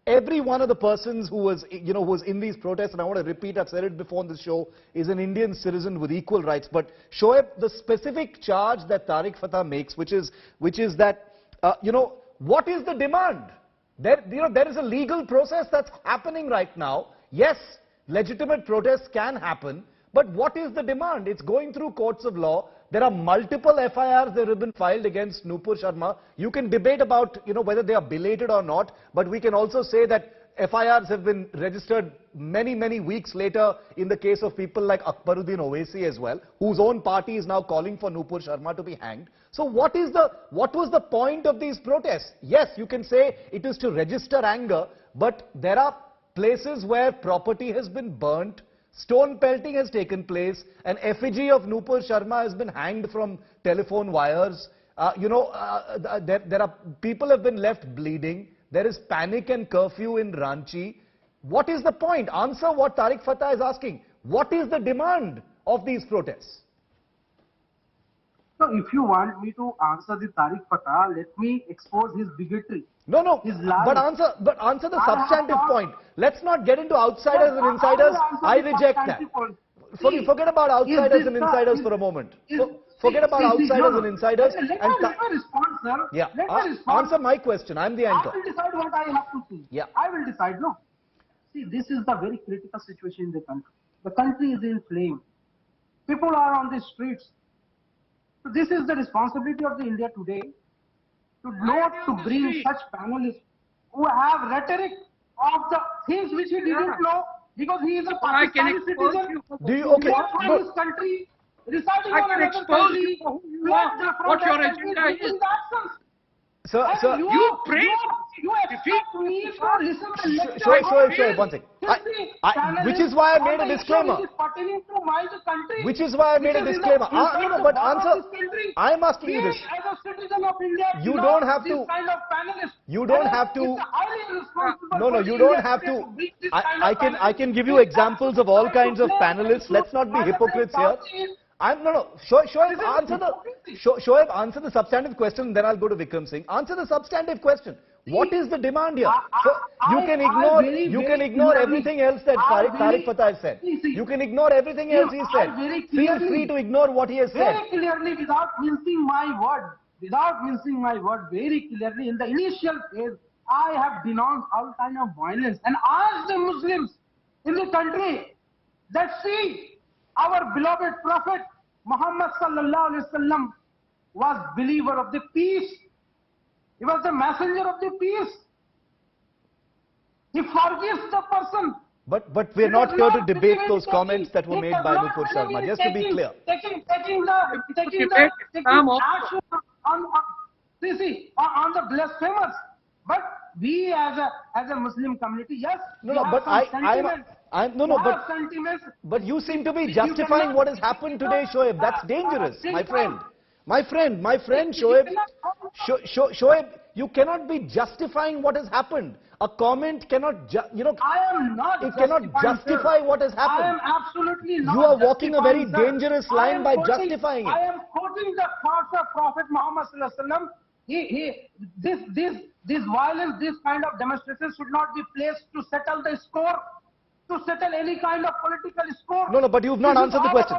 every one of the persons who was, who was in these protests, and I want to repeat, I've said it before on the show, is an Indian citizen with equal rights. But Shoaib, the specific charge that Tariq Fatah makes, which is that, what is the demand? There is a legal process that's happening right now. Yes, legitimate protests can happen, but what is the demand? It's going through courts of law. There are multiple FIRs that have been filed against Nupur Sharma. You can debate about, whether they are belated or not, but we can also say that FIRs have been registered many, many weeks later in the case of people like Akbaruddin Owaisi as well, whose own party is now calling for Nupur Sharma to be hanged. So what was the point of these protests? Yes, you can say it is to register anger, but there are places where property has been burnt, stone pelting has taken place, an effigy of Nupur Sharma has been hanged from telephone wires. There are people have been left bleeding. There is panic and curfew in Ranchi. What is the point? Answer what Tariq Fatah is asking. What is the demand of these protests? So if you want me to answer the Tariq Fatah, let me expose his bigotry. No, but answer the substantive point. Let's not get into outsiders and insiders. I reject that. Forget about outsiders and insiders for a moment. Forget about outsiders and insiders. Let me respond, sir. Yeah. Answer my question. I'm the anchor. I will decide what I have to see. Yeah. I will decide. No. See, this is the very critical situation in the country. The country is in flame. People are on the streets. So this is the responsibility of the India today, to not to bring such panelists who have rhetoric of the things which he didn't know, because he is a Pakistani citizen. Do you, okay? From his country, residing on another country, what your agenda is. Sir, you praise. You expect me to listen to lecture. Shoaib, one thing. Which is why I made a disclaimer. Which is why I made a disclaimer. No, but answer. I am asking you this. As a citizen of India, you don't have to. You don't have to. No, you don't have to. I can give you examples of all kinds of panelists. Let's not be hypocrites here. Shoaib, answer the substantive question, then I'll go to Vikram Singh. Answer the substantive question. What is the demand here? So you can ignore everything else that Tariq Fatah has said. You can ignore everything else he said. Feel free to ignore what he has said. Very clearly, without mincing my word, very clearly, in the initial phase, I have denounced all kind of violence and asked the Muslims in the country that see, our beloved Prophet Muhammad sallallahu alaihi wasallam was believer of the peace. He was the messenger of the peace. He forgives the person. But we're not here to debate those comments that were made by Nupur Sharma, just to be clear. Taking the action on the blasphemers. But we as a Muslim community, yes, but you seem to be justifying what has happened today, Shoaib. That's dangerous, my friend. My friend, Shoaib. Shoaib, you cannot be justifying what has happened. A comment cannot, I am not. It cannot justify what has happened. I am absolutely not. You are walking a very dangerous line by justifying it. I am quoting the thoughts of Prophet Muhammad sallallahu alaihi wasallam. This violence, this kind of demonstration should not be placed to settle the score, to settle any kind of political score. No, but you've not answered the question.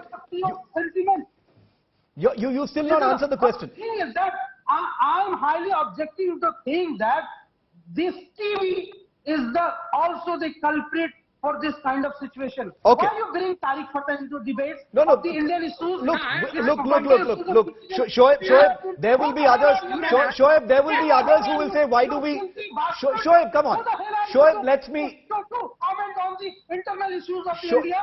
You still not answered the question. The thing is that I am highly objecting to the thing that this TV is also the culprit for this kind of situation. Okay. Why you bring Tariq Fatah into debates of the Indian issues? Look. Shoaib, there will be others. Shoaib, there will be others who will say, why do we... Shoaib, come on. Shoaib, let me... To comment on the internal issues of India.